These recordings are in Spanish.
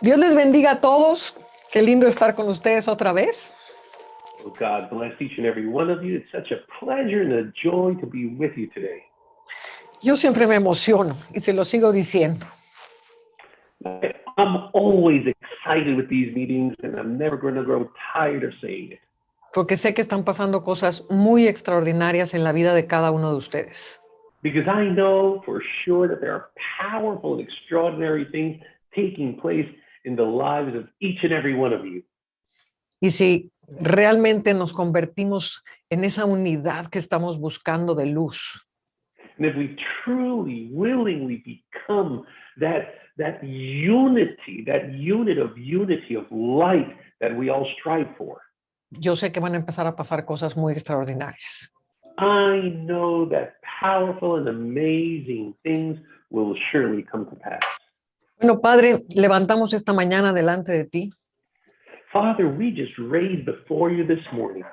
Dios les bendiga a todos. Qué lindo estar con ustedes otra vez. Well, God bless each and every one of you. It's such a pleasure and a joy to be with you today. Yo siempre me emociono y se lo sigo diciendo. I'm always excited with these meetings, and I'm never going to grow tired of saying it. Porque sé que están pasando cosas muy extraordinarias en la vida de cada uno de ustedes. Because I know for sure that there are powerful and extraordinary things taking place in the lives of each and every one of you. Y si realmente nos convertimos en esa unidad que estamos buscando de luz, And if we truly, willingly become that unity, that unit of light that we all strive for, yo sé que van a empezar a pasar cosas muy extraordinarias. I know that powerful and amazing things will surely come to pass. Bueno, Padre, levantamos esta mañana delante de ti. Father, we just raise before you this morning.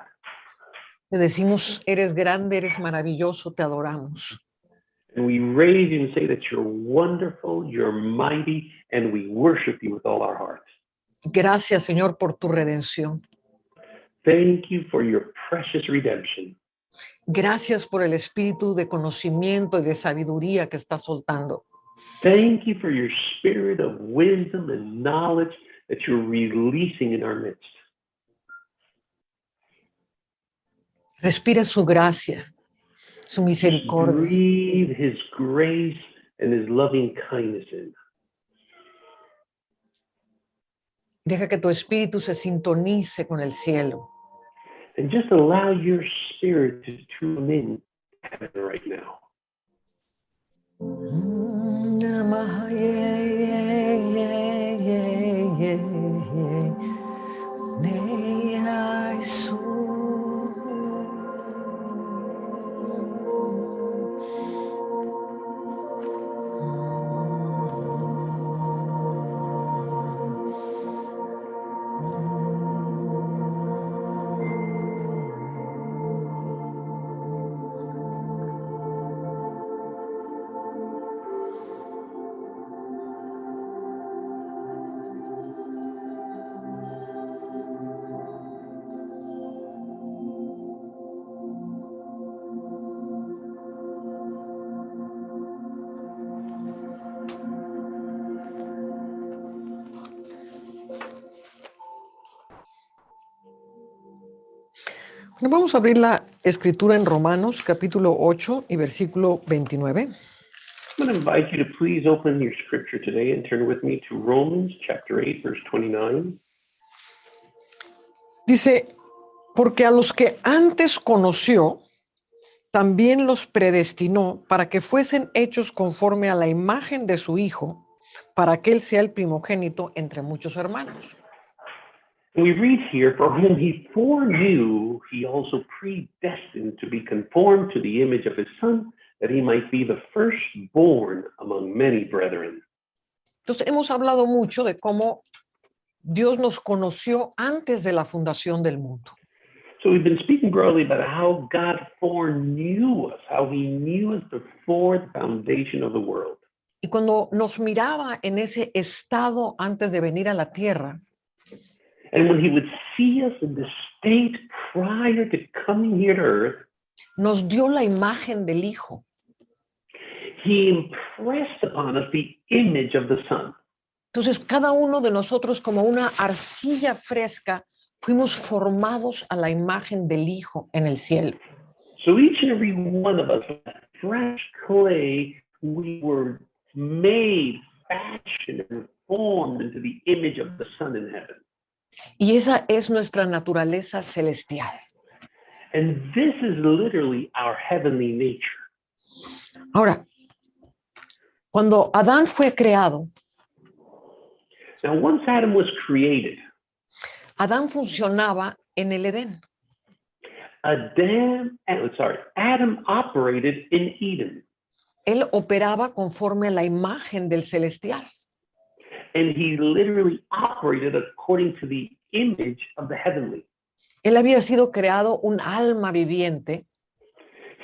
Te decimos, eres grande, eres maravilloso, te adoramos. And we raise you and say that you're wonderful, you're mighty, and we worship you with all our hearts. Gracias, Señor, por tu redención. Thank you for your precious redemption. Gracias por el espíritu de conocimiento y de sabiduría que estás soltando. Thank you for your spirit of wisdom and knowledge that you're releasing in our midst. Respira su gracia, su misericordia. Breathe his grace and his loving kindness in. Deja que tu espíritu se sintonice con el cielo. And just allow your spirit to tune in heaven right now. Bueno, vamos a abrir la escritura en Romanos, capítulo 8 y versículo 29. I'm going to invite you to please open your scripture today and turn with me to Romans chapter 8, verse 29. Dice, porque a los que antes conoció, también los predestinó para que fuesen hechos conforme a la imagen de su Hijo, para que Él sea el primogénito entre muchos hermanos. And we read here, for whom he foreknew, he also predestined to be conformed to the image of his Son, that he might be the firstborn among many brethren. Entonces, hemos hablado mucho de cómo Dios nos conoció antes de la fundación del mundo. So we've been speaking broadly about how God foreknew us, how he knew us before the foundation of the world. Y cuando nos miraba en ese estado antes de venir a la tierra, And when he would see us in the state prior to coming here to earth, nos dio la imagen del Hijo. he impressed upon us the image of the Son. Entonces, cada uno de nosotros, como una arcilla fresca, fuimos formados a la imagen del Hijo en el cielo. So each and every one of us, like fresh clay, we were made, fashioned, and formed into the image of the Son in heaven. Y esa es nuestra naturaleza celestial. And this is literally our heavenly nature. Ahora, cuando Adán fue creado, Now, once Adam was created, Adán funcionaba en el Edén. Adam operated in Eden. Él operaba conforme a la imagen del celestial. And he literally operated according to the image of the heavenly. Él había sido creado un alma viviente.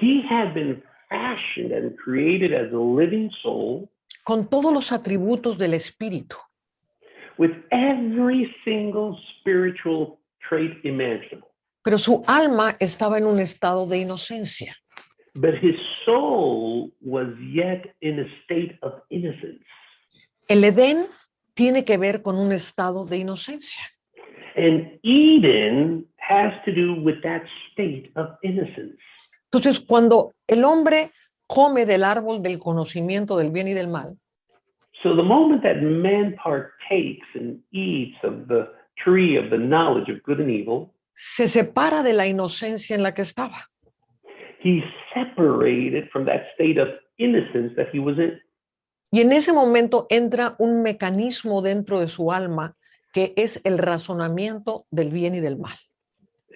He had been fashioned and created as a living soul con todos los atributos del espíritu. with every single spiritual trait imaginable. Pero su alma estaba en un estado de inocencia. But his soul was yet in a state of innocence. El Edén tiene que ver con un estado de inocencia. And Eden has to do with that state of innocence. Entonces, cuando el hombre come del árbol del conocimiento del bien y del mal, So the moment that man partakes and eats of the tree of the knowledge of good and evil, se separa de la inocencia en la que estaba. he's separated from that state of innocence that he was in. Y en ese momento entra un mecanismo dentro de su alma que es el razonamiento del bien y del mal.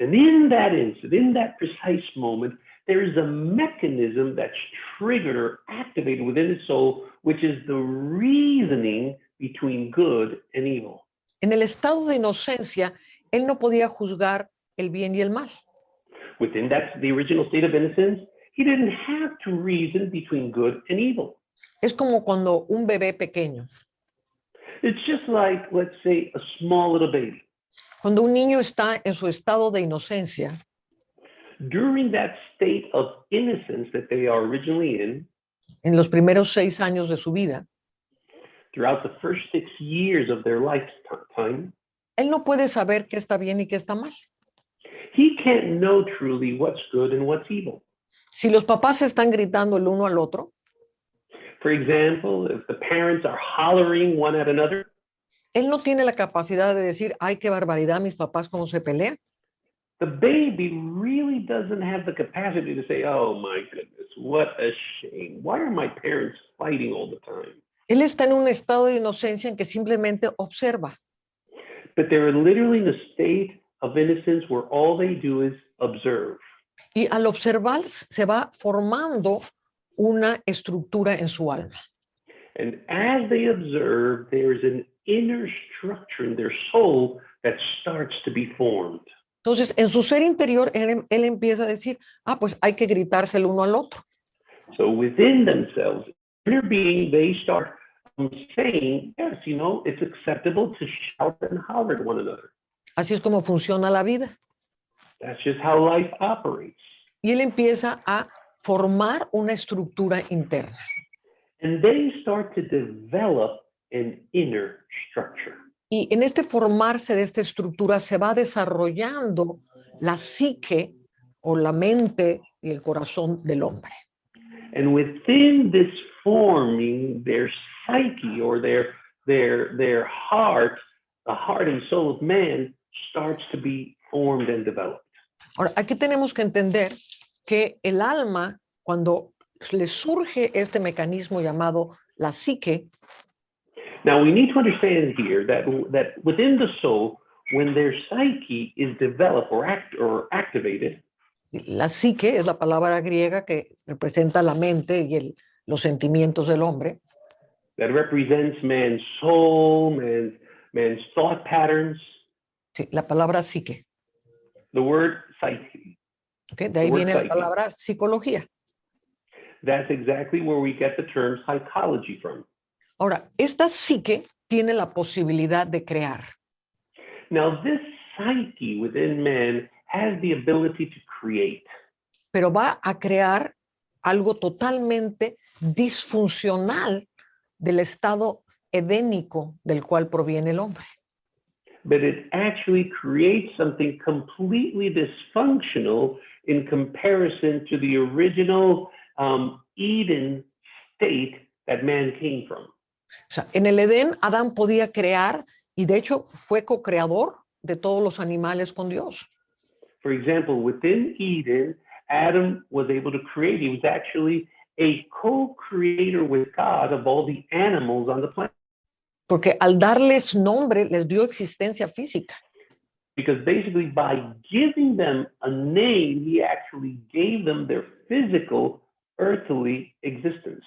And in that instant, in that precise moment, there is a mechanism that's triggered or activated within his soul, which is the reasoning between good and evil. En el estado de inocencia, él no podía juzgar el bien y el mal. Within the original state of innocence, he didn't have to reason between good and evil. Es como cuando un bebé pequeño, It's just like, let's say, a small little baby. cuando un niño está en su estado de inocencia, During that state of innocence that they are originally in, en los primeros 6 años de su vida, throughout the first 6 years of their lifetime, él no puede saber qué está bien y qué está mal. he can't know truly what's good and what's evil. Si los papás se están gritando el uno al otro, For example, if the parents are hollering one at another, él no tiene la capacidad de decir, ay, qué barbaridad, mis papás cómo se pelean. the baby really doesn't have the capacity to say, oh my goodness, what a shame. Why are my parents fighting all the time? Él está en un estado de inocencia en que simplemente observa. But they're literally in a state of innocence where all they do is observe. Y al observar se va formando una estructura en su alma. And as they observe, there's an inner structure in their soul that starts to be formed. Entonces, en su ser interior, él empieza a decir, ah, pues hay que gritarse el uno al otro. So within themselves, inner being, they start saying, yes, you know, it's acceptable to shout and holler at one another. Así es como funciona la vida. That's just how life operates. Y él empieza a formar una estructura interna. And they start to develop an inner structure. Y en este formarse de esta estructura se va desarrollando la psique o la mente y el corazón del hombre. And within this forming, their psyche or their heart, the heart and soul of man starts to be formed and developed. Ahora, aquí tenemos que entender que el alma, cuando le surge este mecanismo llamado la psique, Now we need to understand here that within the soul, when their psyche is developed or activated, la psique es la palabra griega que representa la mente y los sentimientos del hombre. that represents man's soul, man's thought patterns. Sí, la palabra psique. The word psyche. ¿Okay? De ahí The word viene la psyche. palabra psicología. That's exactly where we get the term psychology from. Ahora, esta psique tiene la posibilidad de crear. Now, this psyche within man has the ability to create, Pero va a crear algo totalmente disfuncional del estado edénico del cual proviene el hombre. but it actually creates something completely dysfunctional in comparison to the original Eden state that man came from. O sea, en el Edén, Adán podía crear y de hecho fue co-creador de todos los animales con Dios. For example, within Eden, Adam was able to create. He was actually a co-creator with God of all the animals on the planet. Porque al darles nombre, les dio existencia física. Because basically by giving them a name, he actually gave them their physical, earthly existence.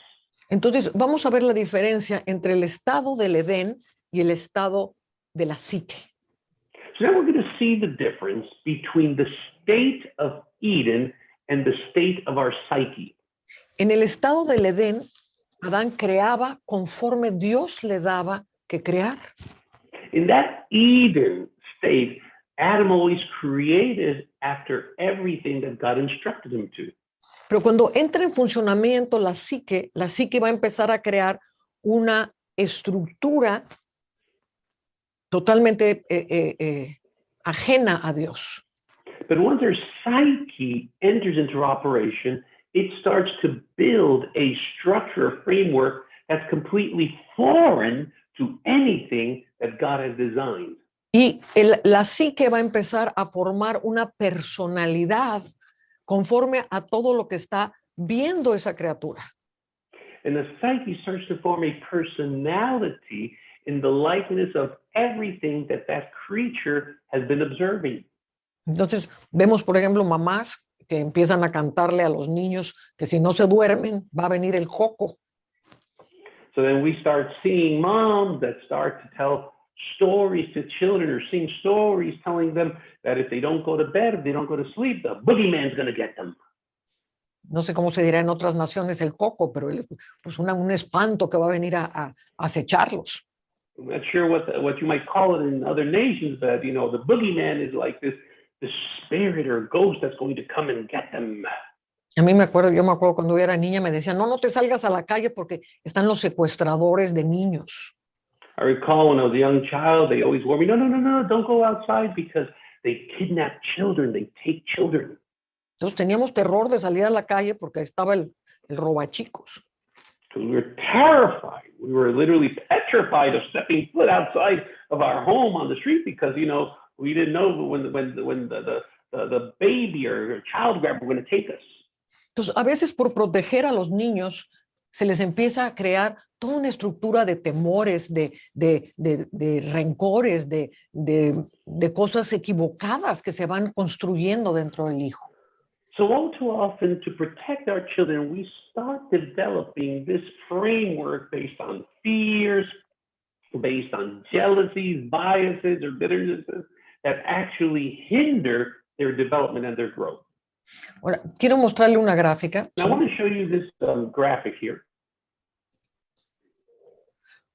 Entonces, vamos a ver la diferencia entre el estado del Edén y el estado de la psique. So now we're going to see the difference between the state of Eden and the state of our psyche. En el estado del Edén, Adán creaba conforme Dios le daba que crear. In that Eden state, Adam always created after everything that God instructed him to. Pero cuando entra en funcionamiento la psique va a empezar a crear una estructura totalmente ajena a Dios. But once our psyche enters into operation, it starts to build a structure, a framework that's completely foreign to anything that God has designed. Y la psique va a empezar a formar una personalidad conforme a todo lo que está viendo esa criatura. And the psyche starts to form a personality in the likeness of everything that that creature has been observing. Entonces, vemos, por ejemplo, mamás que empiezan a cantarle a los niños que si no se duermen va a venir el coco. So then we start seeing moms that start to tell stories to children or sing stories telling them that if they don't go to bed, if they don't go to sleep, the boogeyman's going to get them. No sé cómo se dirá en otras naciones el coco, pero pues un espanto que va a venir a acecharlos. I'm not sure what you might call it in other nations, but you know, the boogeyman is like this spirit or ghost that's going to come and get them. Yo me acuerdo cuando yo era niña me decían, no te salgas a la calle porque están los secuestradores de niños. I recall when I was a young child, they always warned me, no, don't go outside because they kidnap children, they take children. Entonces teníamos terror de salir a la calle porque estaba el robachicos. We were terrified. We were literally petrified of stepping foot outside of our home on the street because, you know, we didn't know when the baby or child grabber were going to take us. Entonces, a veces por proteger a los niños se les empieza a crear toda una estructura de temores, de rencores, de cosas equivocadas que se van construyendo dentro del hijo. So all too often, to protect our children, we start developing this framework based on fears, based on jealousies, biases, or bitternesses that actually hinder their development and their growth. Ahora, quiero mostrarle una gráfica. Now, I want to show you this graphic here.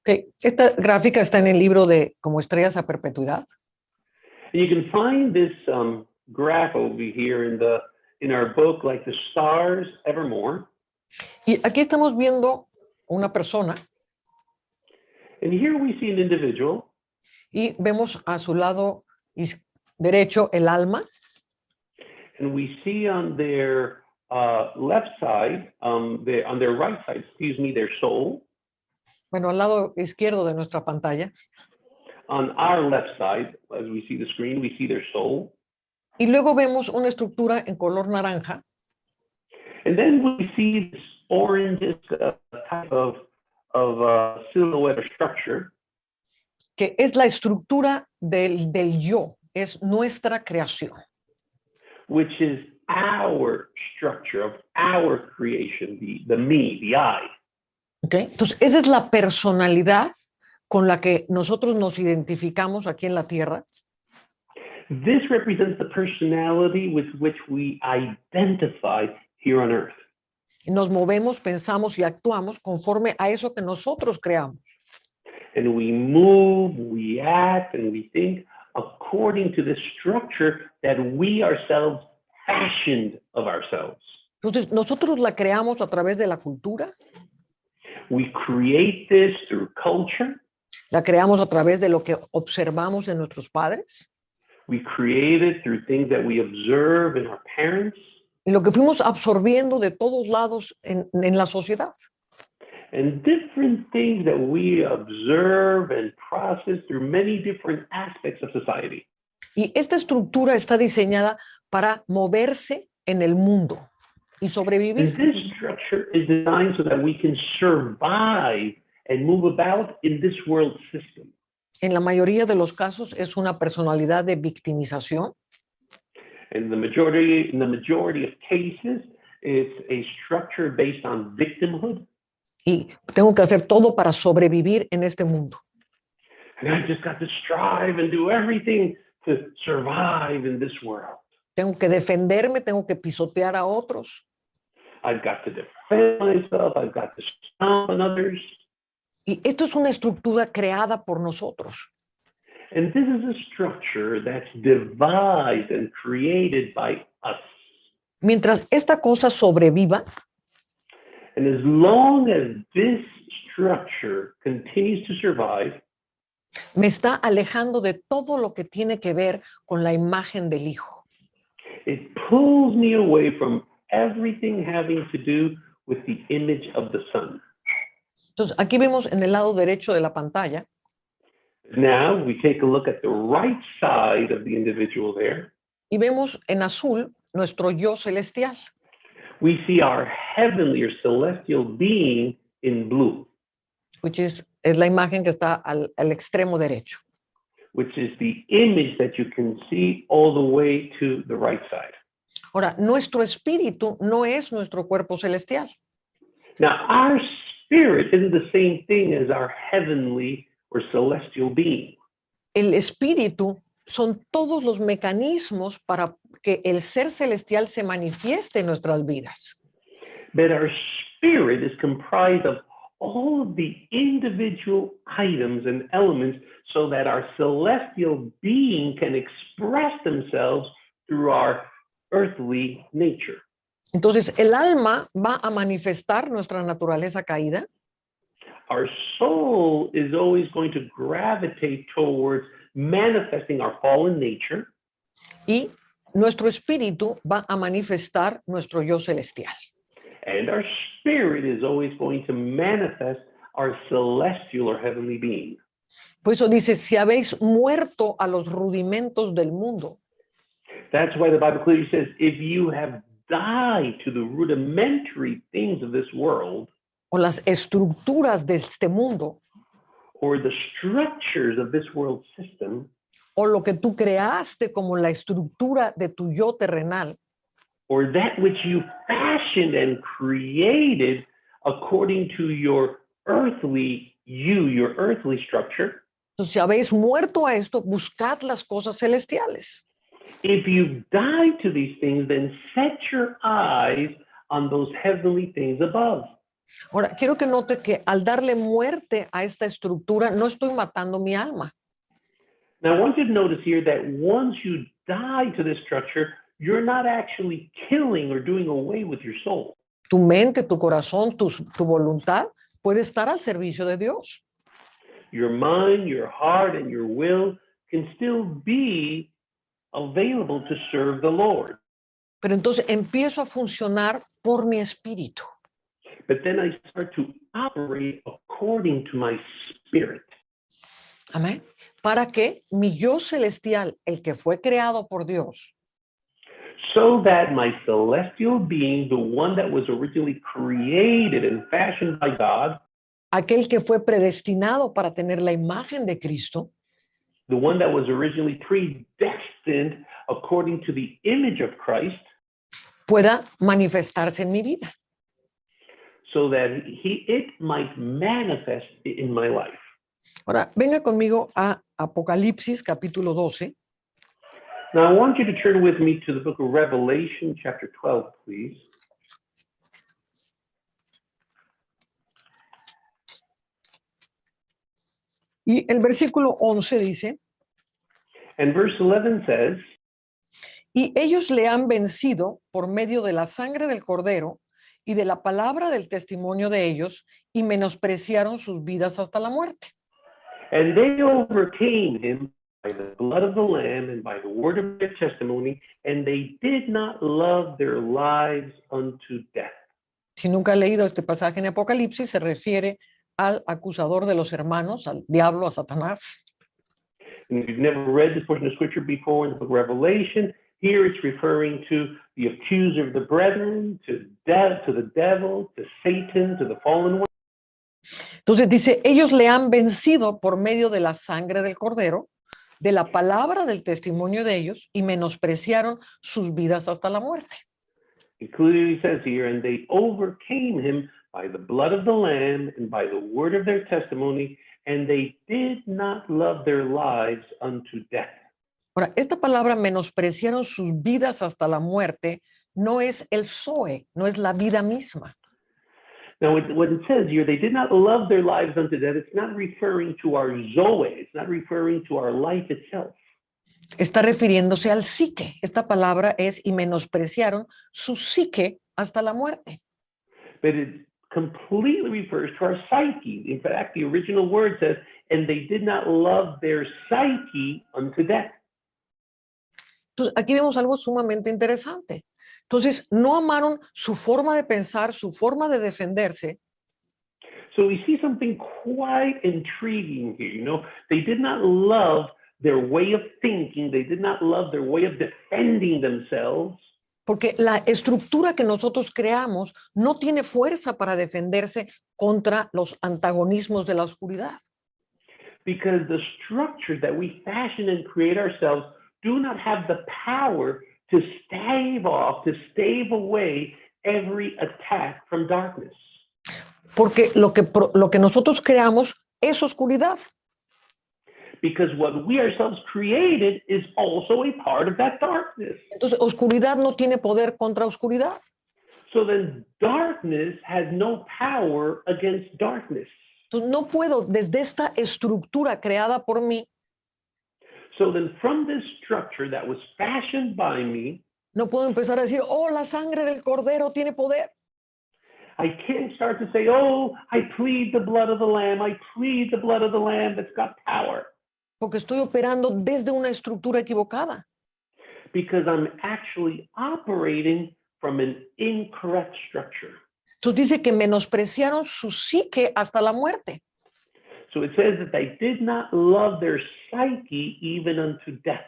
Okay. Esta gráfica está en el libro de Como estrellas a perpetuidad. And you can find this graph over here in our book, like the stars evermore. Y aquí estamos viendo una persona. And here we see an individual. Y vemos a su lado derecho el alma. And we see on their left side, on their right side, their soul. Bueno, al lado izquierdo de nuestra pantalla. On our left side, as we see the screen, we see their soul. Y luego vemos una estructura en color naranja. And then we see this orange type of silhouette or structure. Que es la estructura del yo, es nuestra creación. Which is our structure of our creation, the me, the I. Okay. Entonces, esa es la personalidad con la que nosotros nos identificamos aquí en la Tierra. This represents the personality with which we identify here on earth. Y nos movemos, pensamos y actuamos conforme a eso que nosotros creamos. And we move, we act, and we think according to the structure that we ourselves fashioned of ourselves. Entonces, nosotros la creamos a través de la cultura. We create this through culture. La creamos a través de lo que observamos en nuestros padres. We create it through things that we observe in our parents. Y lo que fuimos absorbiendo de todos lados en la sociedad. And different things that we observe and process through many different aspects of society. Y esta estructura está diseñada para moverse en el mundo y sobrevivir. And this structure is designed so that we can survive and move about in this world system. En la mayoría de los casos es una personalidad de victimización. In the majority of cases, it's a structure based on victimhood. Y tengo que hacer todo para sobrevivir en este mundo. And I just got to strive and do everything to survive in this world. Tengo que defenderme, tengo que pisotear a otros. I've got to defend myself. I've got to stomp on others. Y esto es una estructura creada por nosotros. And this is a structure that's devised and created by us. Mientras esta cosa sobreviva, And as long as this structure continues to survive, me está alejando de todo lo que tiene que ver con la imagen del Hijo. it pulls me away from everything having to do with the image of the Son. Entonces, aquí vemos en el lado derecho de la pantalla Now we take a look at the right side of the individual there. y vemos en azul nuestro yo celestial. We see our heavenly or celestial being in blue, Es la imagen que está al extremo derecho. which is the image that you can see all the way to the right side. Ahora, nuestro espíritu no es nuestro cuerpo celestial. Now, our spirit isn't the same thing as our heavenly or celestial being. El espíritu son todos los mecanismos para que el ser celestial se manifieste en nuestras vidas. But our spirit is comprised of all of the individual items and elements so that our celestial being can express themselves through our earthly nature. Entonces, el alma va a manifestar nuestra naturaleza caída Our soul is always going to gravitate towards manifesting our fallen nature, y nuestro espíritu va a manifestar nuestro yo celestial. and our spirit is always going to manifest our celestial or heavenly being. Por eso dice, si habéis muerto a los rudimentos del mundo, That's why the Bible clearly says, if you have died to the rudimentary things of this world, o las estructuras de este mundo, or the structures of this world system, o lo que tú creaste como la estructura de tu yo terrenal, or that which you fashioned and created according to your earthly you, your earthly structure, entonces si habéis muerto a esto, buscad las cosas celestiales. if you've died to these things, then set your eyes on those heavenly things above. Ahora, quiero que note que al darle muerte a esta estructura, no estoy matando mi alma. Now, I want you to notice here that once you die to this structure, you're not actually killing or doing away with your soul. Tu mente, tu corazón, tu voluntad puede estar al servicio de Dios. Your mind, your heart, and your will can still be available to serve the Lord. Pero entonces empiezo a funcionar por mi espíritu. But then I start to operate according to my spirit. Amén. Para que mi yo celestial, el que fue creado por Dios, So that my celestial being, the one that was originally created and fashioned by God, aquel que fue predestinado para tener la imagen de Cristo, the one that was originally predestined according to the image of Christ, pueda manifestarse en mi vida. so that it might manifest in my life. Ahora, venga conmigo a Apocalipsis capítulo 12. Now, I want you to turn with me to the book of Revelation, chapter 12, please. Y el versículo 11 dice, And verse 11 says, y ellos le han vencido por medio de la sangre del Cordero y de la palabra del testimonio de ellos, y menospreciaron sus vidas hasta la muerte. and they overcame him by the blood of the Lamb and by the word of their testimony, and they did not love their lives unto death. Si nunca ha leído este pasaje en Apocalipsis, se refiere al acusador de los hermanos, al diablo, a Satanás. And if you've never read this portion of scripture before in the book of Revelation, here it's referring to the accuser of the brethren, to the devil, to Satan, to the fallen one. Entonces dice, ellos le han vencido por medio de la sangre del Cordero, de la palabra del testimonio de ellos, y menospreciaron sus vidas hasta la muerte. It clearly says here, and they overcame him by the blood of the Lamb and by the word of their testimony, and they did not love their lives unto death. Ahora, esta palabra menospreciaron sus vidas hasta la muerte, no es el Zoe, no es la vida misma. Now, what it says here, they did not love their lives unto death. It's not referring to our Zoe. It's not referring to our life itself. Está refiriéndose al psique. Esta palabra es y menospreciaron su psique hasta la muerte. But it completely refers to our psyche. In fact, the original word says, and they did not love their psyche unto death. Entonces, aquí vemos algo sumamente interesante. Entonces, no amaron su forma de pensar, su forma de defenderse. So we see something quite intriguing here. You know, they did not love their way of thinking. They did not love their way of defending themselves. Porque la estructura que nosotros creamos no tiene fuerza para defenderse contra los antagonismos de la oscuridad. Because the structure that we fashion and create ourselves do not have the power to stave off, to stave away every attack from darkness. Porque lo que nosotros creamos es oscuridad. Because what we ourselves created is also a part of that darkness. Entonces, oscuridad no tiene poder contra oscuridad. So then darkness has no power against darkness. Entonces, no puedo, desde esta estructura creada por mí, So then from this structure that was fashioned by me, no puedo empezar a decir, oh, la sangre del cordero tiene poder. I can't start to say, oh, I plead the blood of the lamb. I plead the blood of the lamb that's got power. Porque estoy operando desde una estructura equivocada. Because I'm actually operating from an incorrect structure. Entonces dice que menospreciaron su psique hasta la muerte. So it says that they did not love their psyche even unto death.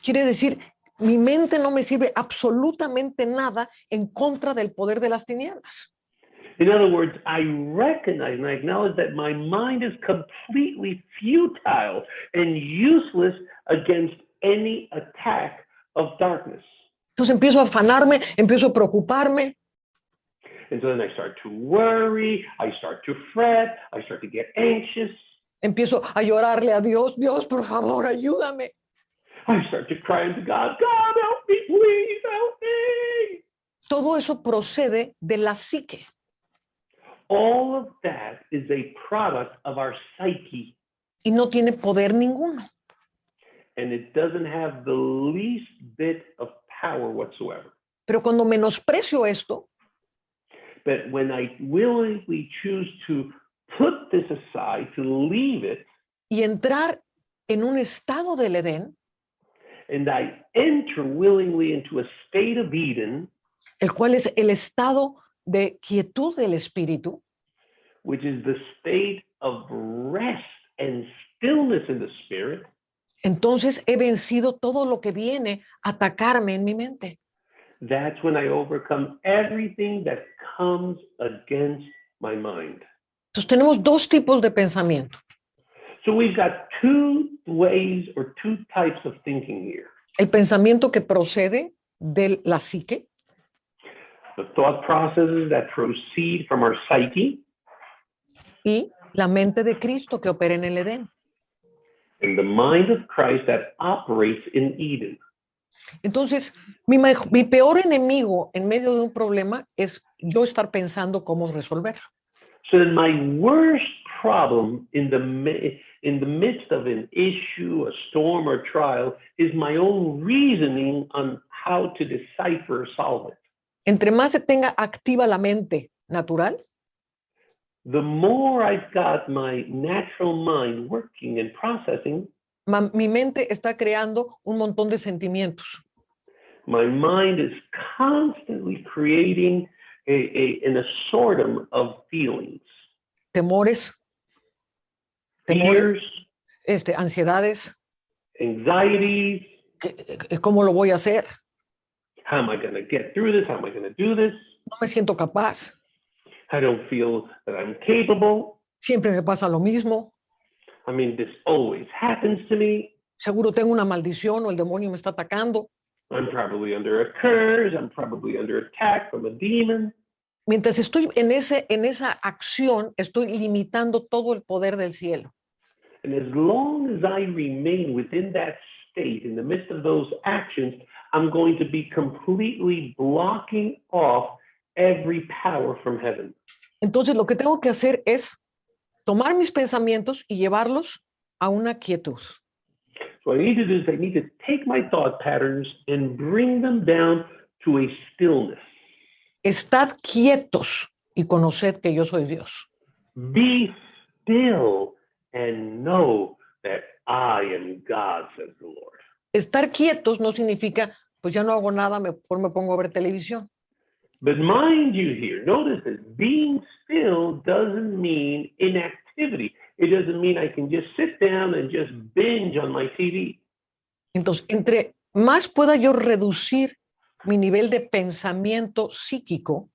Quiere decir, mi mente no me sirve absolutamente nada en contra del poder de las tinieblas. In other words, I recognize and I acknowledge that my mind is completely futile and useless against any attack of darkness. Entonces empiezo a afanarme, empiezo a preocuparme. And so then I start to worry, I start to fret, I start to get anxious. Empiezo a llorarle a Dios, Dios, por favor, ayúdame. I start to cry unto God, God, help me, please help me. Todo eso procede de la psique. All of that is a product of our psyche. Y no tiene poder ninguno. And it doesn't have the least bit of power whatsoever. Pero cuando menosprecio esto, But when I willingly choose to put this aside, to leave it, y entrar en un estado del Edén, and I enter willingly into a state of Eden, el cual es el estado de quietud del espíritu, which is the state of rest and stillness in the spirit, entonces he vencido todo lo que viene a atacarme en mi mente. that's when I overcome everything that comes against my mind. Entonces tenemos dos tipos de pensamiento. So we've got two ways or two types of thinking here. El pensamiento que procede de la psique The thought processes that proceed from our psyche, y la mente de Cristo que opera en el Edén. and the mind of Christ that operates in Eden. Entonces, mi peor enemigo en medio de un problema es yo estar pensando cómo resolverlo. So then my worst problem in the midst of an issue, a storm, or trial is my own reasoning on how to decipher or solve it. Entre más se tenga activa la mente natural, The more I've got my natural mind working and processing, mi mente está creando un montón de sentimientos. my mind is constantly creating an assortment of feelings, Temores, fears, ansiedades, anxieties. ¿cómo lo voy a hacer? How am I going to get through this? How am I going to do this? No me siento capaz, I don't feel that I'm capable. siempre me pasa lo mismo, I mean, this always happens to me. seguro tengo una maldición o el demonio me está atacando. I'm probably under a curse. I'm probably under attack from a demon. Mientras estoy en esa acción, estoy limitando todo el poder del cielo. And as long as I remain within that state, in the midst of those actions, I'm going to be completely blocking off every power from heaven. Entonces lo que tengo que hacer es tomar mis pensamientos y llevarlos a una quietud. So what I need to do is I need to take my thought patterns and bring them down to a stillness. Estad quietos y conoced que yo soy Dios. Be still and know that I am God, says the Lord. Estar quietos no significa, pues ya no hago nada, mejor me pongo a ver televisión. But mind you here, notice this, being still doesn't mean inactivity. It doesn't mean I can just sit down and just binge on my TV. Entonces, entre más pueda yo reducir mi nivel de pensamiento psíquico,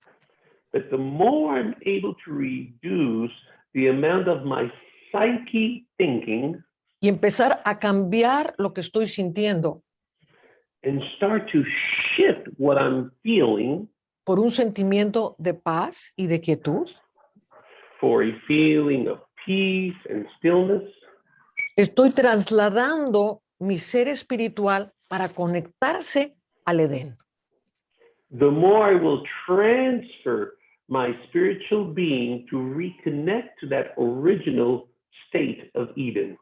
But the more I'm able to reduce the amount of my psyche thinking y empezar a cambiar lo que estoy sintiendo and start to shift what I'm feeling por un sentimiento de paz y de quietud, for a feeling of peace and stillness, estoy trasladando mi ser espiritual para conectarse al Edén. the more I will transfer my spiritual being to reconnect to that original state of Eden.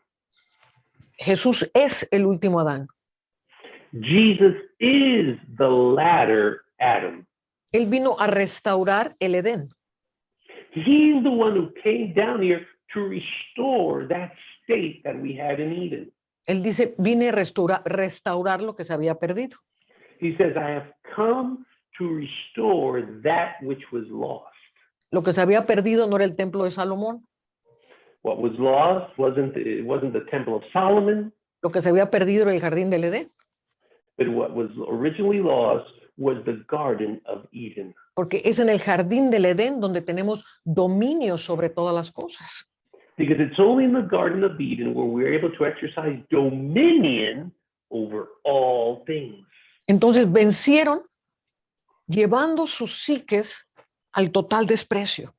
Jesús es el último Adán. Jesus is the latter Adam. Él vino a restaurar el Edén. He's the one who came down here to restore that state that we had in Eden. Él dice, vine a restaurar lo que se había perdido. He says, I have come to restore that which was lost. Lo que se había perdido no era el templo de Salomón. What was lost wasn't the Temple of Solomon, Lo que se había perdido era el jardín del Edén. but what was originally lost was the Garden of Eden. Porque es en el jardín del Edén donde tenemos dominio sobre todas las cosas. Because it's only in the Garden of Eden where we're able to exercise dominion over all things. Entonces vencieron llevando sus psiques al total desprecio.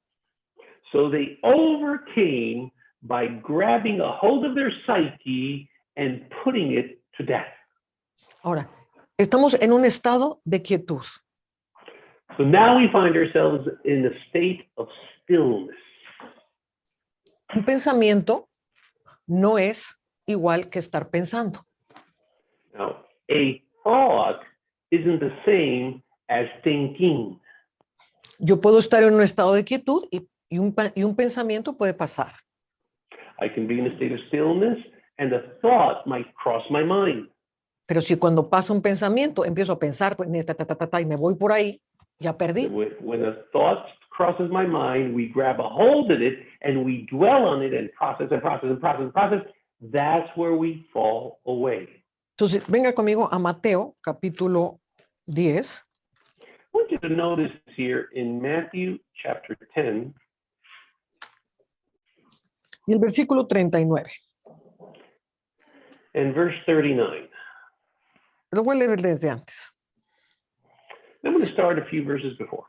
So they overcame by grabbing a hold of their psyche and putting it to death. Ahora, estamos en un estado de quietud. So now we find ourselves in a state of stillness. Un pensamiento no es igual que estar pensando. Now, a thought isn't the same as thinking. Yo puedo estar en un estado de quietud y un pensamiento puede pasar. I can be in a state of stillness and a thought might cross my mind. Pero si cuando pasa un pensamiento empiezo a pensar pues, y me voy por ahí, ya perdí. When a thought crosses my mind, we grab a hold of it and we dwell on it and process and process and process and process. That's where we fall away. Entonces, venga conmigo a Mateo, capítulo 10. I want you to notice here in Matthew chapter 10 Y el versículo 39. and verse 39. Lo voy a leer desde antes. I'm going to start a few verses before.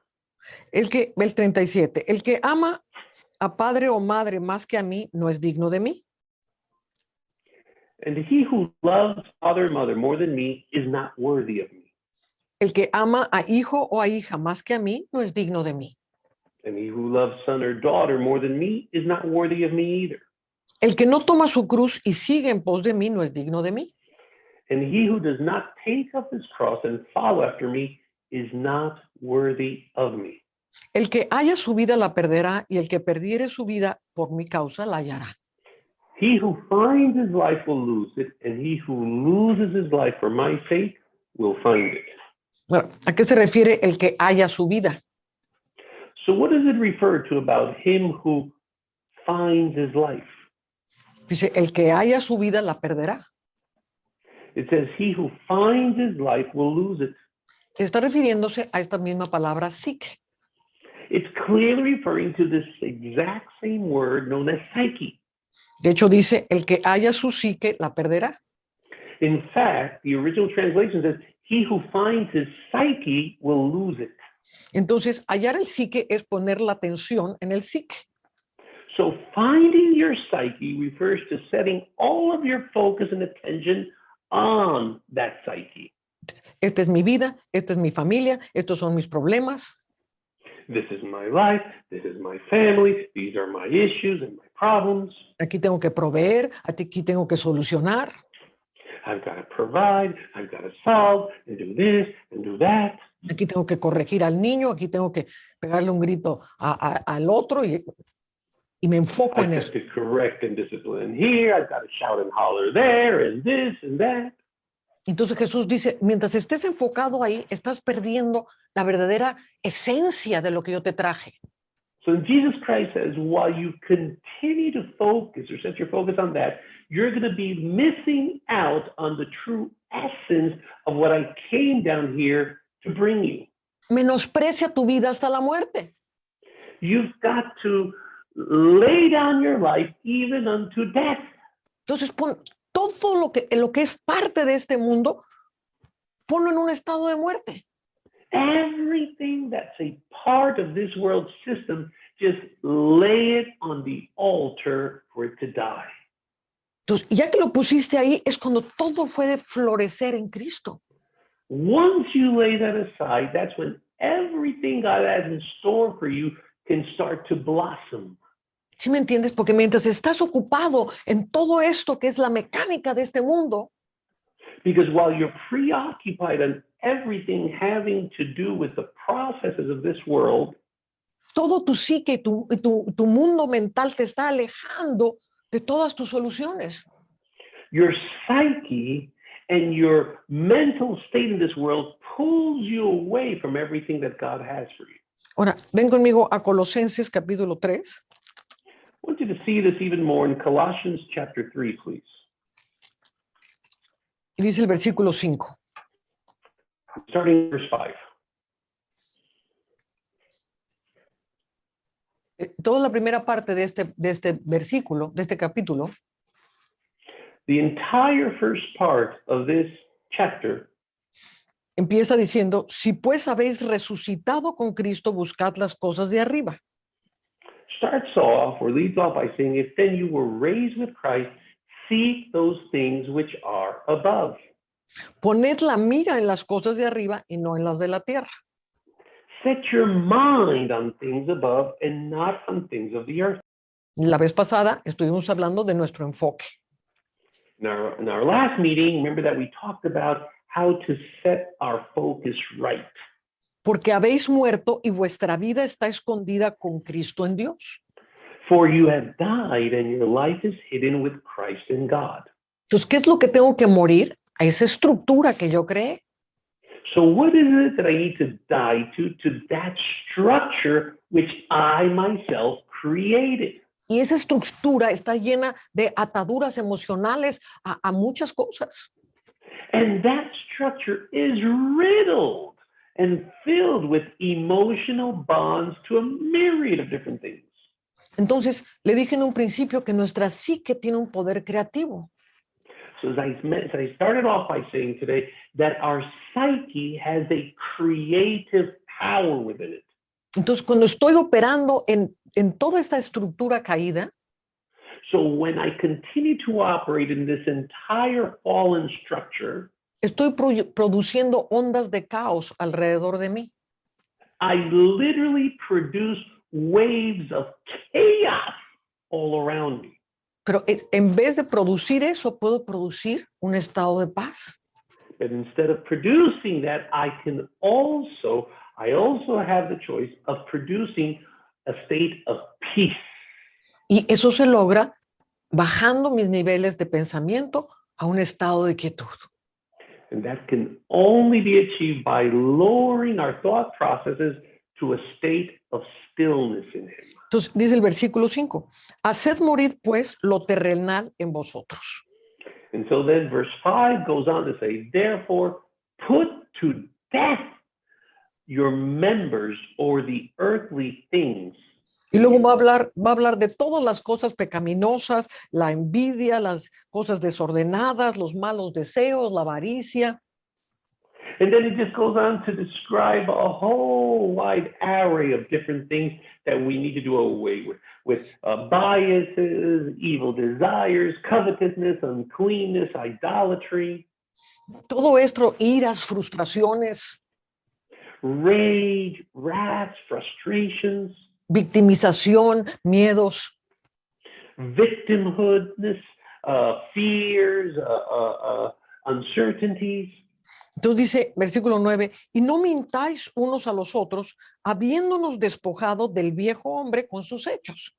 El 37. El que ama a padre o madre más que a mí no es digno de mí. And he who loves father and mother more than me is not worthy of me. El que ama a hijo o a hija más que a mí no es digno de mí. And he who loves son or daughter more than me is not worthy of me either. El que no toma su cruz y sigue en pos de mí no es digno de mí. And he who does not take up his cross and follow after me is not worthy of me. El que haya su vida la perderá y el que perdiere su vida por mi causa la hallará. He who finds his life will lose it, and he who loses his life for my sake will find it. Bueno, ¿a qué se refiere el que haya su vida? So what does it refer to about him who finds his life? Dice, el que haya su vida la perderá. It says, he who finds his life will lose it. Está refiriéndose a esta misma palabra psique. It's clearly referring to this exact same word known as psyche. De hecho, dice, el que haya su psique la perderá. In fact, the original translation says, he who finds his psyche will lose it. Entonces, hallar el psique es poner la atención en el psique. So finding your psyche refers to setting all of your focus and attention on that psyche. Esta es mi vida, esta es mi familia, estos son mis problemas. This is my life. This is my family. These are my issues and my problems. Aquí tengo que proveer, aquí tengo que solucionar. I've got to provide. I've got to solve and do this and do that. Aquí tengo que corregir al niño, aquí tengo que pegarle un grito al otro y me enfoco en I've eso. got to correct and discipline here. I've got to shout and holler there and this and that. Entonces Jesús dice, mientras estés enfocado ahí, estás perdiendo la verdadera esencia de lo que yo te traje. So Jesus Christ says, while you continue to focus or set your focus on that, you're going to be missing out on the true essence of what I came down here to bring you. Menosprecia tu vida hasta la muerte. You've got to lay down your life even unto death. Entonces pon todo lo que es parte de este mundo, ponlo en un estado de muerte. Everything that's a part of this world system, just lay it on the altar for it to die. Entonces, ya que lo pusiste ahí, es cuando todo puede florecer en Cristo. Once you lay that aside, that's when everything God has in store for you can start to blossom. ¿Sí me entiendes? Porque mientras estás ocupado en todo esto que es la mecánica de este mundo, Because while you're preoccupied on everything having to do with the processes of this world, todo tu psique y tu mundo mental te está alejando de todas tus soluciones. your psyche and your mental state in this world pulls you away from everything that God has for you. Ahora, ven conmigo a Colosenses capítulo 3. I want you to see this even more in Colossians chapter 3, please. Y dice el versículo 5. Starting in verse 5. Toda la primera parte de este versículo, de este capítulo, The entire first part of this chapter empieza diciendo, si pues habéis resucitado con Cristo, buscad las cosas de arriba. starts off or leads off by saying, if then you were raised with Christ, seek those things which are above. Poned la mira en las cosas de arriba y no en las de la tierra. Set your mind on things above and not on things of the earth. La vez pasada estuvimos hablando de nuestro enfoque. In our last meeting, remember that we talked about how to set our focus right. Porque habéis muerto y vuestra vida está escondida con Cristo en Dios. For you have died and your life is hidden with Christ in God. Entonces, ¿qué es lo que tengo que morir? A esa estructura que yo creé. So what is it that I need to die to that structure which I myself created? Y esa estructura está llena de ataduras emocionales a muchas cosas. And that structure is riddled and filled with emotional bonds to a myriad of different things. Entonces, le dije en un principio que nuestra psique tiene un poder creativo. So as I started off by saying today that our psyche has a creative power within it. Entonces, cuando estoy operando en toda esta estructura caída, So when I continue to operate in this entire fallen structure, estoy produciendo ondas de caos alrededor de mí. I literally produce waves of chaos all around me. Pero en vez de producir eso, puedo producir un estado de paz. But instead of producing that, I also have the choice of producing a state of peace. Y eso se logra bajando mis niveles de pensamiento a un estado de quietud. And that can only be achieved by lowering our thought processes to a state of stillness in Him. Entonces, dice el versículo 5, haced morir pues lo terrenal en vosotros. And so then verse 5 goes on to say, therefore, put to death your members or the earthly things. Y luego va a hablar de todas las cosas pecaminosas, la envidia, las cosas desordenadas, los malos deseos, la avaricia. And then it just goes on to describe a whole wide array of different things that we need to do away with biases, evil desires, covetousness, uncleanness, idolatry. Todo esto, iras, frustraciones. rage, wrath, frustrations, victimización, miedos. victimhoodness, fears, uncertainties. Entonces dice, versículo 9, y no mintáis unos a los otros, habiéndonos despojado del viejo hombre con sus hechos.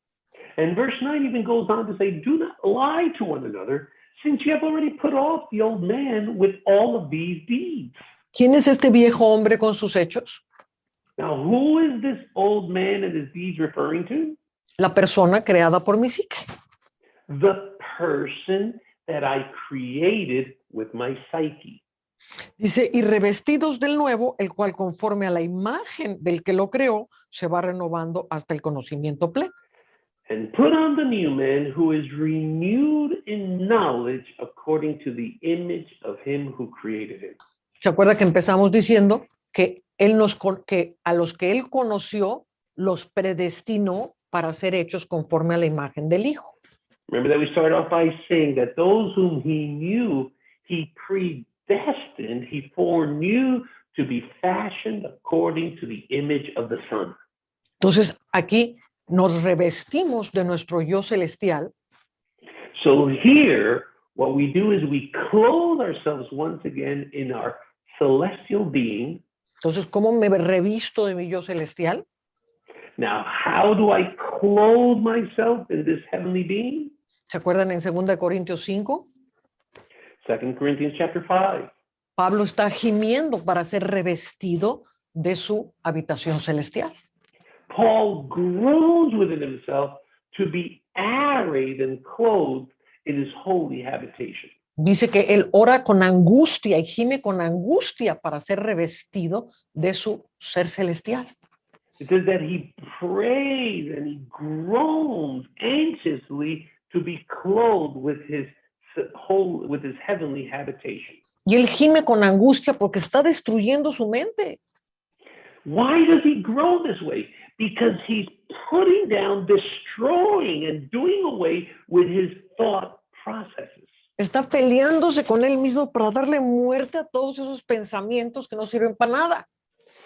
And verse 9 even goes on to say, do not lie to one another, since you have already put off the old man with all of these deeds. ¿Quién es este viejo hombre con sus hechos? Now, who is this old man and his deeds referring to? La persona creada por mi psique. The person that I created with my psyche. Dice, y revestidos del nuevo, el cual conforme a la imagen del que lo creó, se va renovando hasta el conocimiento pleno. And put on the new man who is renewed in knowledge according to the image of him who created him. ¿Se acuerda que empezamos diciendo que que a los que él conoció los predestinó para ser hechos conforme a la imagen del Hijo? Remember that we started off by saying that those whom he knew, he predestined, he foreknew to be fashioned according to the image of the Son. Entonces, aquí nos revestimos de nuestro yo celestial. So here, what we do is we clothe ourselves once again in our celestial being. Entonces, ¿cómo me revisto de mi yo celestial? Now, how do I clothe myself in this heavenly being? ¿Se acuerdan en 2 Corintios 5? 2 Corinthians chapter 5. Pablo está gimiendo para ser revestido de su habitación celestial. Paul groans within himself to be arrayed and clothed in his holy habitation. Dice que él ora con angustia y gime con angustia para ser revestido de su ser celestial. It says that he prays and he groans anxiously to be clothed with his heavenly habitation. Y él gime con angustia porque está destruyendo su mente. Why does he groan this way? Because he's putting down, destroying, and doing away with his thought processes. Está peleándose con él mismo para darle muerte a todos esos pensamientos que no sirven para nada.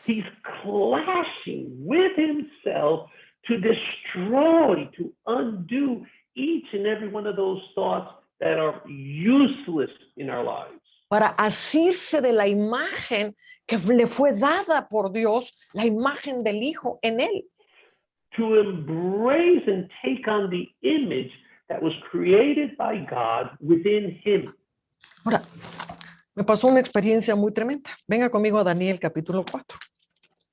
He's clashing with himself to destroy, to undo each and every one of those thoughts that are useless in our lives. Para asirse de la imagen que le fue dada por Dios, la imagen del Hijo en él. To embrace and take on the image that was created by God within him. Ahora, me pasó una experiencia muy tremenda. Venga conmigo a Daniel capítulo 4.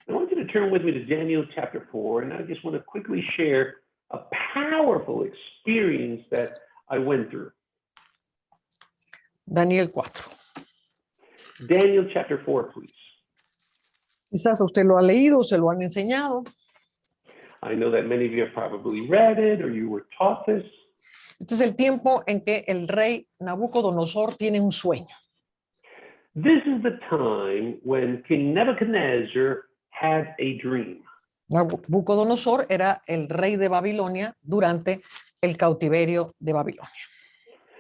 I want you to turn with me to Daniel chapter 4, and I just want to quickly share a powerful experience that I went through. Daniel 4. Daniel chapter 4, please. Quizás usted lo ha leído, se lo han enseñado. I know that many of you have probably read it or you were taught this. Este es el tiempo en que el rey Nabucodonosor tiene un sueño. This is the time when King Nebuchadnezzar had a dream. Nabucodonosor era el rey de Babilonia durante el cautiverio de Babilonia.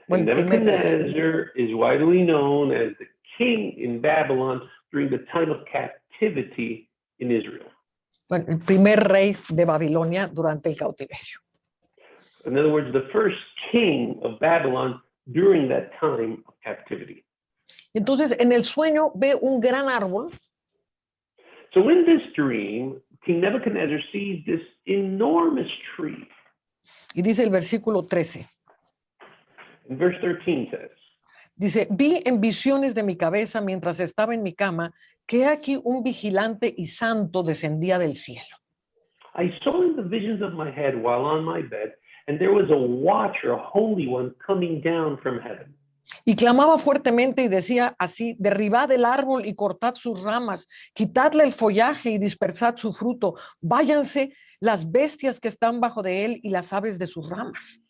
And Nebuchadnezzar is widely known as the king in Babylon during the time of captivity in Israel. Bueno, el primer rey de Babilonia durante el cautiverio. In other words, the first king of Babylon during that time of captivity. Entonces, en el sueño ve un gran árbol. So in this dream, King Nebuchadnezzar sees this enormous tree. Y dice el versículo 13. And verse 13 says, dice, vi en visiones de mi cabeza mientras estaba en mi cama, que aquí un vigilante y santo descendía del cielo. I saw in the visions of my head while on my bed, and there was a watcher, a holy one, coming down from heaven. Y clamaba fuertemente y decía así, derribad el árbol y cortad sus ramas, quitadle el follaje y dispersad su fruto, váyanse las bestias que están bajo de él y las aves de sus ramas.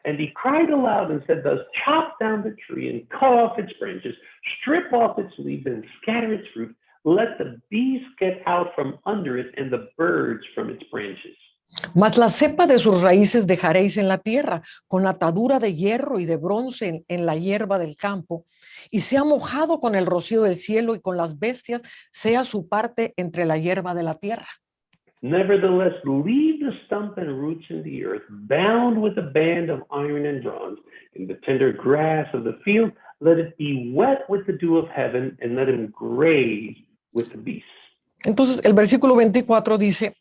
And he cried aloud and said thus, chop down the tree and cut off its branches, strip off its leaves and scatter its fruit, let the beasts get out from under it and the birds from its branches. Mas la cepa de sus raíces dejaréis en la tierra, con atadura de hierro y de bronce en la hierba del campo, y sea mojado con el rocío del cielo y con las bestias, sea su parte entre la hierba de la tierra. Nevertheless, leave the stump and roots in the earth, bound with a band of iron and bronze, in the tender grass of the field. Let it be wet with the dew of heaven, and let him graze with the beasts. Entonces, el versículo 24 dice,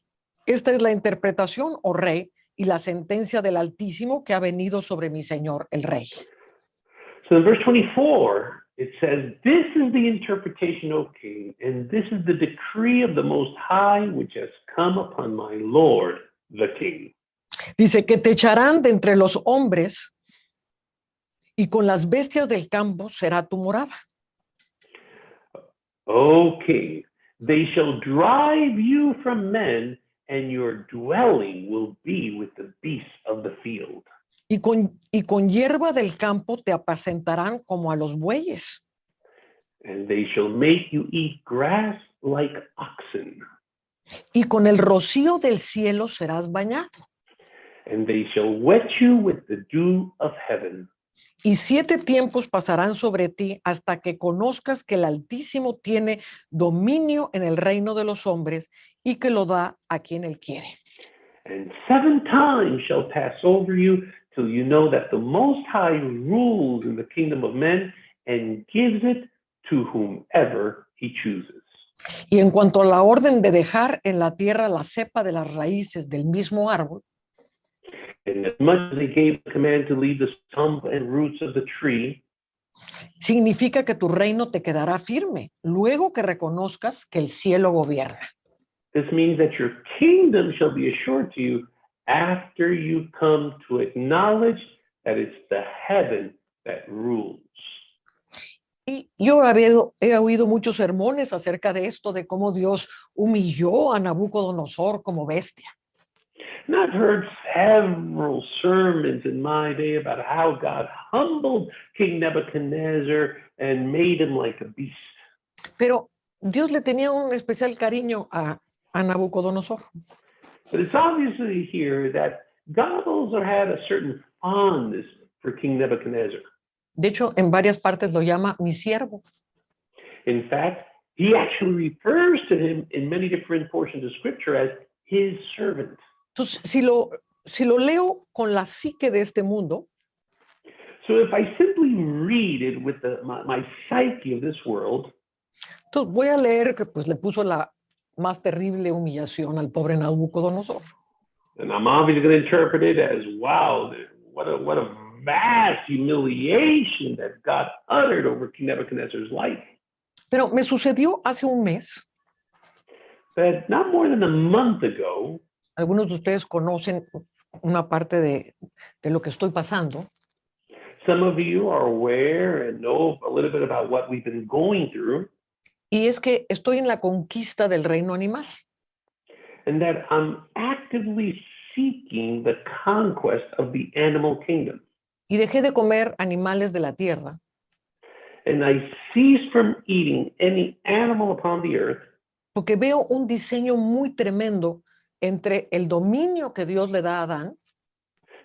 esta es la interpretación, oh rey, y la sentencia del Altísimo que ha venido sobre mi señor, el rey. So in verse 24, it says, this is the interpretation, O king, and this is the decree of the Most High, which has come upon my Lord, the king. Dice que te echarán de entre los hombres y con las bestias del campo será tu morada. O king, they shall drive you from men, and your dwelling will be with the beasts of the field. Y con hierba del campo te apacentarán como a los bueyes. And they shall make you eat grass like oxen. Y con el rocío del cielo serás bañado. And they shall wet you with the dew of heaven. Y 7 tiempos pasarán sobre ti hasta que conozcas que el Altísimo tiene dominio en el reino de los hombres y que lo da a quien él quiere. And 7 times shall pass over you till you know that the Most High rules in the kingdom of men and gives it to whomever he chooses. Y en cuanto a la orden de dejar en la tierra la cepa de las raíces del mismo árbol, And as much as he gave the command to leave the stump and roots of the tree, significa que tu reino te quedará firme, luego que reconozcas que el cielo gobierna. this means that your kingdom shall be assured to you after you come to acknowledge that it's the heaven that rules. Y yo he oído muchos sermones acerca de esto, de cómo Dios humilló a Nabucodonosor como bestia. And I've heard several sermons in my day about how God humbled King Nebuchadnezzar and made him like a beast. Pero Dios le tenía un especial cariño a Nabucodonosor. But it's obviously here that God also had a certain fondness for King Nebuchadnezzar. De hecho, en varias partes lo llama mi siervo. In fact, he actually refers to him in many different portions of scripture as his servant. Entonces, si lo leo con la psique de este mundo, So if I simply read it with my psyche of this world, entonces voy a leer que pues le puso la más terrible humillación al pobre Nabucodonosor. and I'm obviously going to interpret it as, wow, what a vast humiliation that God uttered over King Nebuchadnezzar's life. Pero me sucedió hace un mes. But not more than a month ago, Algunos de ustedes conocen una parte de lo que estoy pasando. some of you are aware and know a little bit about what we've been going through, Y es que estoy en la conquista del reino animal. and that I'm actively seeking the conquest of the animal kingdom. Y dejé de comer animales de la tierra And I cease from eating any animal upon the earth porque veo un diseño muy tremendo entre el dominio que Dios le da a Adán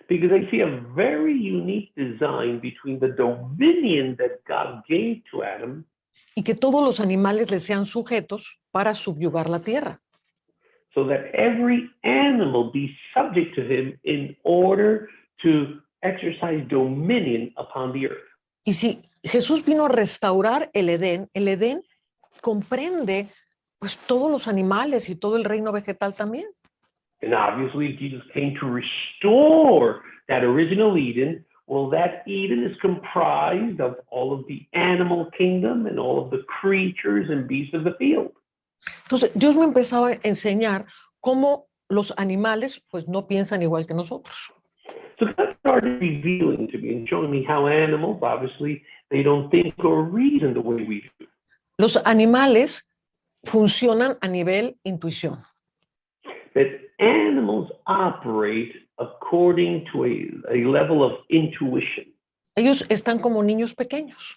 because I see a very unique design between the dominion that God gave to Adam y que todos los animales le sean sujetos para subyugar la tierra. so that every animal be subject to him in order to exercise dominion upon the earth. Y si Jesús vino a restaurar el Edén comprende pues todos los animales y todo el reino vegetal también. And obviously, Jesus came to restore that original Eden. Well, that Eden is comprised of all of the animal kingdom and all of the creatures and beasts of the field. Entonces, Dios me empezaba a enseñar cómo los animales pues no piensan igual que nosotros. So God started revealing to me and showing me how animals, obviously, they don't think or reason the way we do. Los animales funcionan a nivel intuición. That animals operate according to a level of intuition. Ellos están como niños pequeños.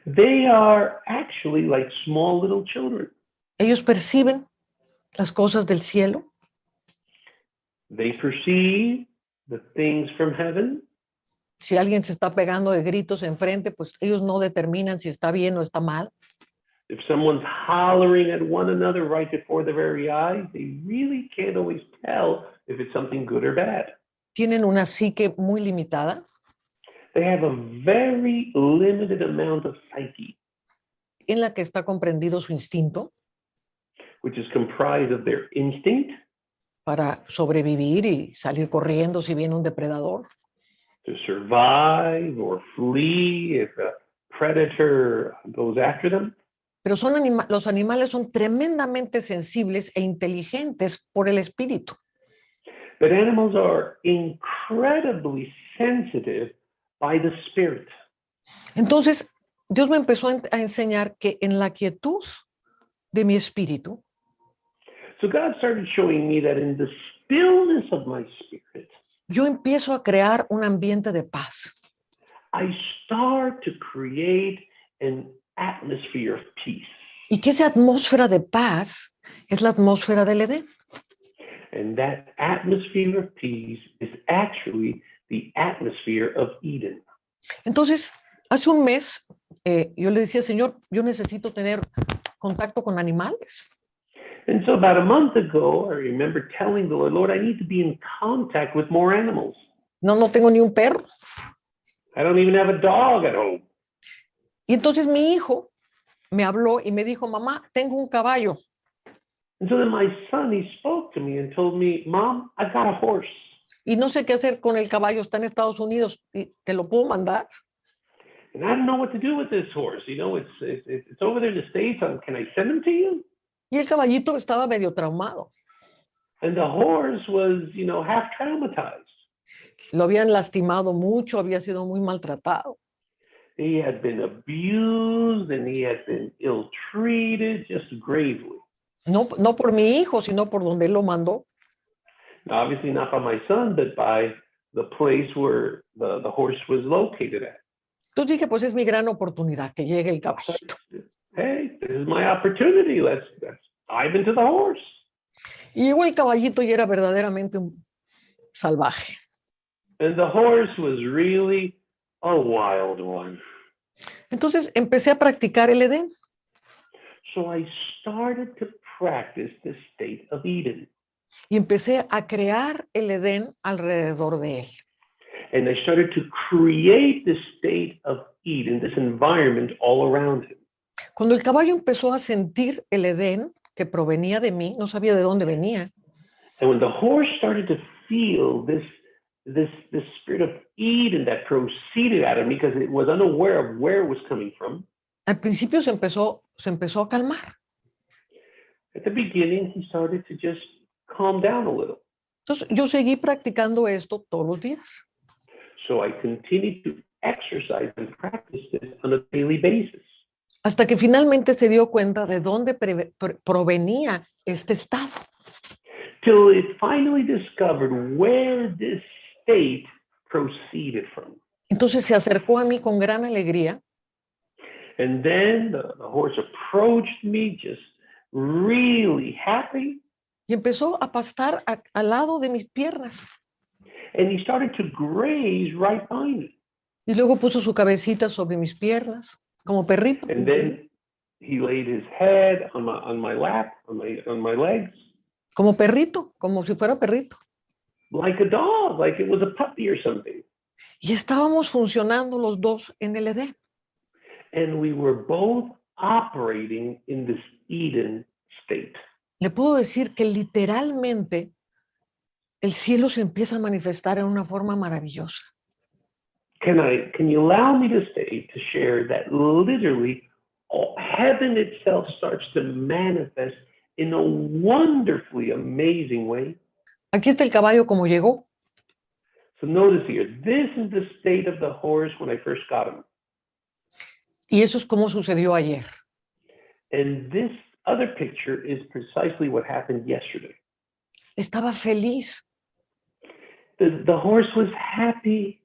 They are actually like small little children. Ellos perciben las cosas del cielo They perceive the things from heaven. Si alguien se está pegando de gritos enfrente, pues ellos no determinan si está bien o está mal. If someone's hollering at one another right before their very eyes, they really can't always tell if it's something good or bad. Tienen una psique muy limitada They have a very limited amount of psyche, en la que está comprendido su instinto which is comprised of their instinct para sobrevivir y salir corriendo si viene un depredador. to survive or flee if a predator goes after them. Pero los animales son tremendamente sensibles e inteligentes por el espíritu. But animals are incredibly sensitive by the spirit. Entonces, Dios me empezó a enseñar que en la quietud de mi espíritu, So God started showing me that in the stillness of my spirit, yo empiezo a crear un ambiente de paz. I start to create an atmosphere of peace. Y que esa atmósfera de paz es la atmósfera del Edén. And that atmosphere of peace is actually the atmosphere of Eden. Entonces, hace un mes, yo le decía, Señor, yo necesito tener contacto con animales. And so about a month ago, I remember telling the Lord, Lord, I need to be in contact with more animals. No tengo ni un perro. I don't even have a dog at home. Y entonces mi hijo me habló y me dijo, mamá, tengo un caballo. And so then my son, he spoke to me and told me, Mom, I've got a horse. Y no sé qué hacer con el caballo, está en Estados Unidos, y te lo puedo mandar. And I don't know what to do with this horse. You know, it's over there in the States. Can I send him to you? Y el caballito estaba medio traumado. And the horse was, you know, half traumatized. Lo habían lastimado mucho, había sido muy maltratado. He had been abused and he had been ill-treated just gravely. No por mi hijo, sino por donde él lo mandó. Now, obviously not by my son, but by the place where the horse was located at. Entonces dije, pues es mi gran oportunidad que llegue el caballito. Hey, this is my opportunity. Let's dive into the horse. Y llegó el caballito y era verdaderamente un salvaje. And the horse was really a wild one. Entonces empecé a practicar el Edén. So I started to practice the state of Eden. Y empecé a crear el Edén alrededor de él. And I started to create the state of Eden, this environment all around him. Cuando el caballo empezó a sentir el Edén que provenía de mí, no sabía de dónde venía. And when the horse started to feel this spirit of Eden that proceeded out of me, because it was unaware of where it was coming from. Al principio se empezó a calmar. At the beginning, he started to just calm down a little. Entonces yo seguí practicando esto todos los días. So I continued to exercise and practice this on a daily basis. Hasta que finalmente se dio cuenta de dónde provenía este estado. Till it finally discovered where this state proceeded from. Entonces se acercó a mí con gran alegría. And then the horse approached me just really happy. Y empezó a pastar al lado de mis piernas. And he started to graze right by me. Y luego puso su cabecita sobre mis piernas, como perrito. And then he laid his head on my lap, on my legs. Como perrito, como si fuera perrito. Like a dog, like it was a puppy or something. Y estábamos funcionando los dos en el Edén. And we were both operating in this Eden state. Le puedo decir que literalmente el cielo se empieza a manifestar en una forma maravillosa. Can you allow me to share that literally heaven itself starts to manifest in a wonderfully amazing way? Aquí está el caballo como llegó. So notice here, this is the state of the horse when I first got him. Y eso es como sucedió ayer. And this other picture is precisely what happened yesterday. Estaba feliz. The horse was happy.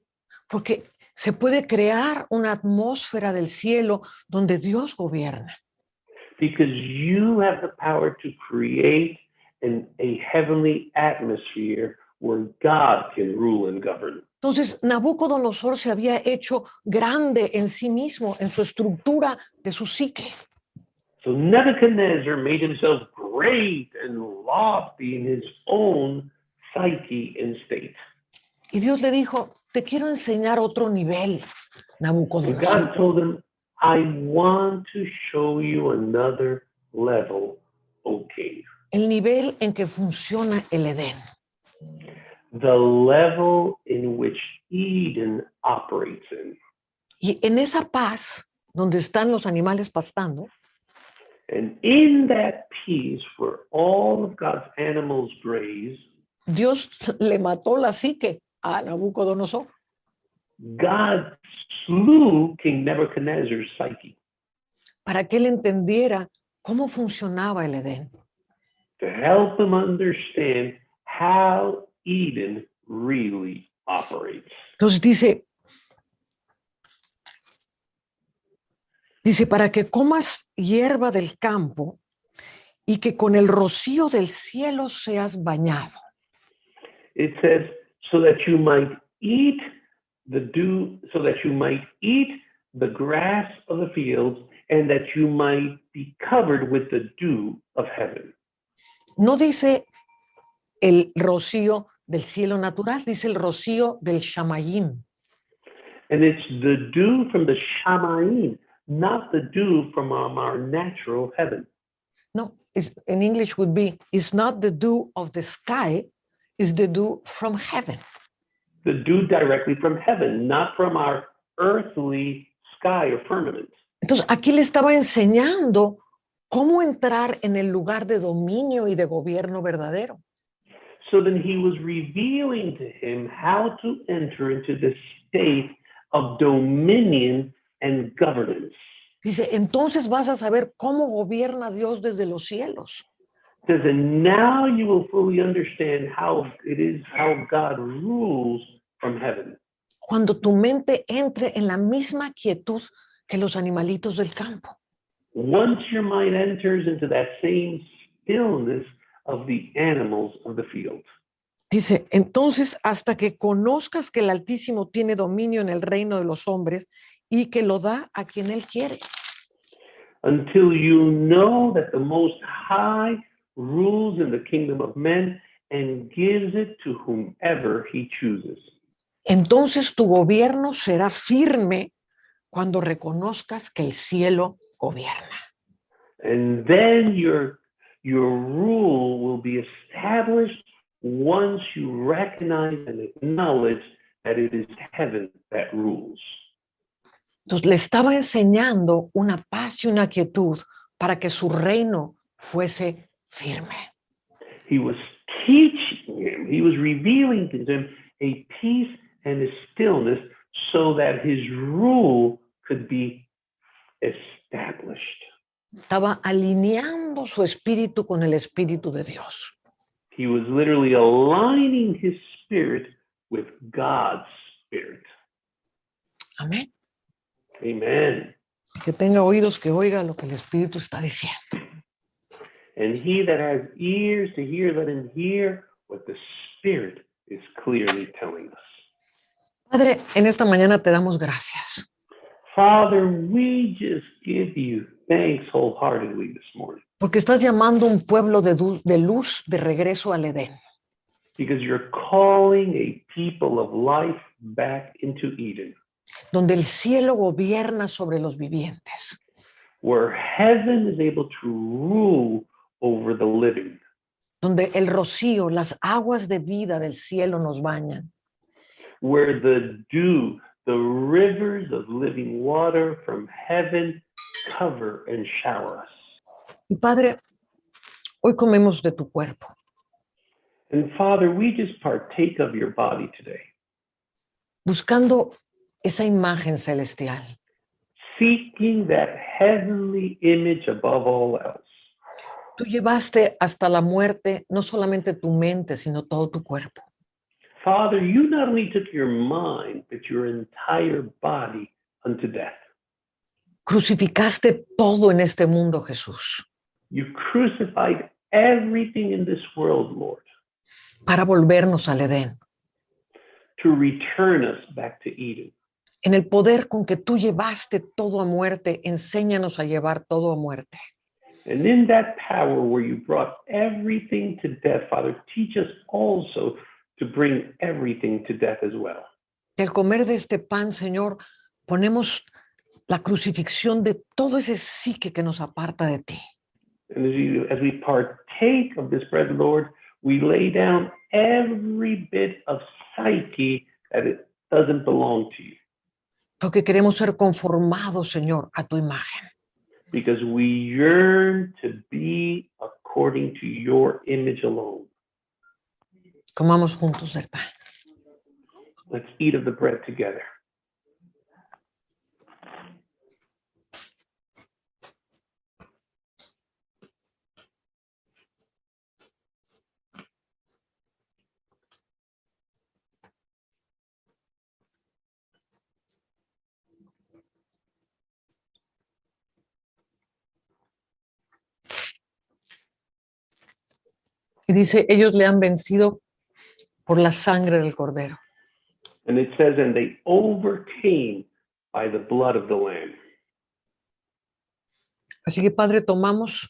Porque se puede crear una atmósfera del cielo donde Dios gobierna. Because you have the power to create a heavenly atmosphere where God can rule and govern. Entonces, Nabucodonosor se había hecho grande en sí mismo, en su estructura de su psique. So Nebuchadnezzar made himself great and lofty in his own psyche and state. Y Dios le dijo, te quiero enseñar otro nivel, And Nabucodonosor. God told him, I want to show you another level, O king. El nivel en que funciona el Edén. The level in which Eden operates in. Y en esa paz, donde están los animales pastando, And in that peace where all of God's animals graze, Dios le mató la psique a Nabucodonosor. God slew King Nebuchadnezzar's psyche Para que él entendiera cómo funcionaba el Edén. to help him understand how Eden really operates. Entonces dice, para que comas hierba del campo y que con el rocío del cielo seas bañado. It says, so that you might eat the dew, so that you might eat the grass of the fields, and that you might be covered with the dew of heaven. No dice el rocío del cielo natural, dice el rocío del Shamayim. And it's the dew from the Shamayim, not the dew from our natural heaven. No, in English would be, it's not the dew of the sky, it's the dew from heaven. The dew directly from heaven, not from our earthly sky or firmament. Entonces, aquí le estaba enseñando cómo entrar en el lugar de dominio y de gobierno verdadero. So then he was revealing to him how to enter into the state of dominion and governance. Dice, entonces vas a saber cómo gobierna Dios desde los cielos. Says, and now you will fully understand how it is, how God rules from heaven. Cuando tu mente entre en la misma quietud que los animalitos del campo. Once your mind enters into that same stillness of the animals of the field. Dice, entonces hasta que conozcas que el Altísimo tiene dominio en el reino de los hombres y que lo da a quien él quiere. Until you know that the Most High rules in the kingdom of men and gives it to whomever he chooses. Entonces tu gobierno será firme cuando reconozcas que el cielo gobierna. And then your rule will be established once you recognize and acknowledge that it is heaven that rules. Entonces le estaba enseñando una paz y una quietud para que su reino fuese firme. He was teaching him, he was revealing to him a peace and a stillness so that his rule could be established. Estaba alineando su espíritu con el espíritu de Dios. He was literally aligning his spirit with God's spirit. Amén. Amen. Que tenga oídos, que oiga lo que el espíritu está diciendo. And he that has ears to hear, let him hear what the Spirit is clearly telling us. Padre, en esta mañana te damos gracias. Father, we just give you thanks wholeheartedly this morning. Porque estás llamando un pueblo de luz de regreso al Edén. Because you're calling a people of life back into Eden. Donde el cielo gobierna sobre los vivientes. Where heaven is able to rule over the living. Donde el rocío, las aguas de vida del cielo nos bañan. Where the dew, the rivers of living water from heaven cover and shower us. Y Padre, hoy comemos de tu cuerpo. And Father, we just partake of your body today. Buscando esa imagen celestial. Seeking that heavenly image above all else. Tú llevaste hasta la muerte no solamente tu mente, sino todo tu cuerpo. Father, you not only took your mind, but your entire body unto death. Crucificaste todo en este mundo, Jesús. You crucified everything in this world, Lord. para volvernos al Edén. to return us back to Eden. En el poder con que tú llevaste todo a muerte, enséñanos a llevar todo a muerte. And in that power where you brought everything to death, Father, teach us also to bring everything to death as well. Y al comer de este pan, Señor, ponemos la crucifixión de todo ese psique que nos aparta de ti. And as we partake of this bread, Lord, we lay down every bit of psyche that it doesn't belong to you. Porque queremos ser conformados, Señor, a tu imagen. Because we yearn to be according to your image alone. Comamos juntos del pan. Let's eat of the bread together. Y dice, ellos le han vencido por la sangre del Cordero. And it says, and they overcame by the blood of the Lamb. Así que, Padre, tomamos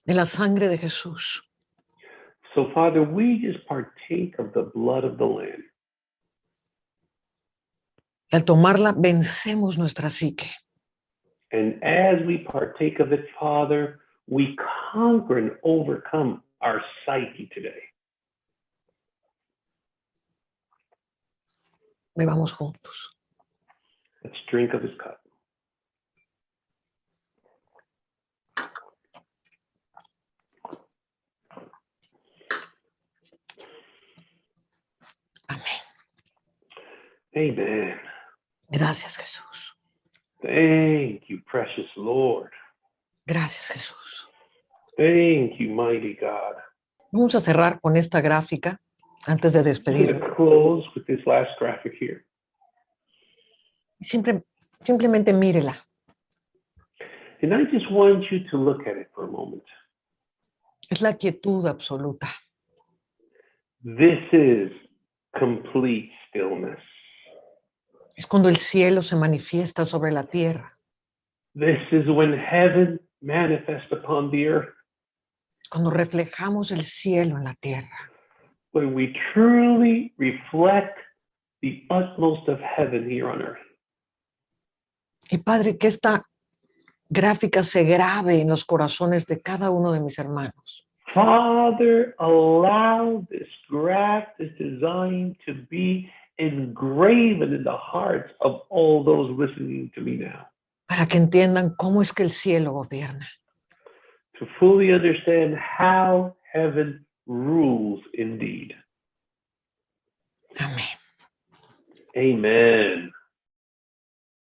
de la sangre de Jesús. So, Father, we just partake of the blood of the Lamb. Y al tomarla, vencemos nuestra psique. And as we partake of it, Father, we conquer and overcome our psyche today. Bebamos juntos. Let's drink of his cup. Amén. Amen. Gracias, Jesús. Thank you, precious Lord. Gracias, Jesús. Thank you, mighty God. Vamos a cerrar con esta gráfica antes de I'm going despedirnos. to close with this last graphic here. Simplemente mírela. And I just want you to look at it for a moment. Es la quietud absoluta. This is complete stillness. Es cuando el cielo se manifiesta sobre la tierra. This is when heaven manifests upon the earth. Cuando reflejamos el cielo en la tierra. When we truly reflect the utmost of heaven here on earth. Y Padre, que esta gráfica se grabe en los corazones de cada uno de mis hermanos. Father, allow this graph, this design to be engraven in the hearts of all those listening to me now. Para que entiendan cómo es que el cielo gobierna. To fully understand how heaven rules indeed. Amén. Amen.